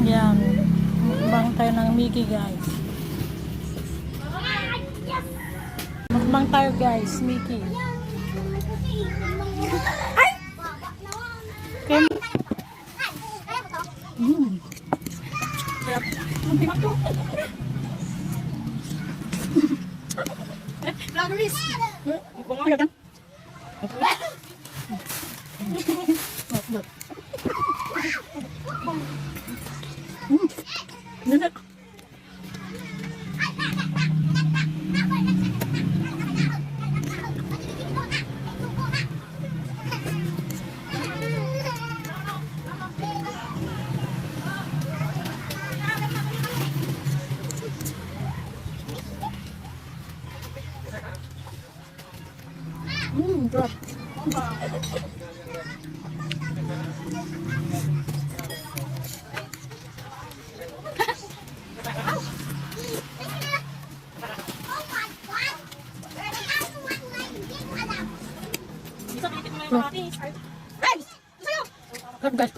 Yan. Mukbang tayo ng Mickey, guys. Mukbang tayo, guys. Mickey. Ay! Kem. Vloggeries! Drop. Guys.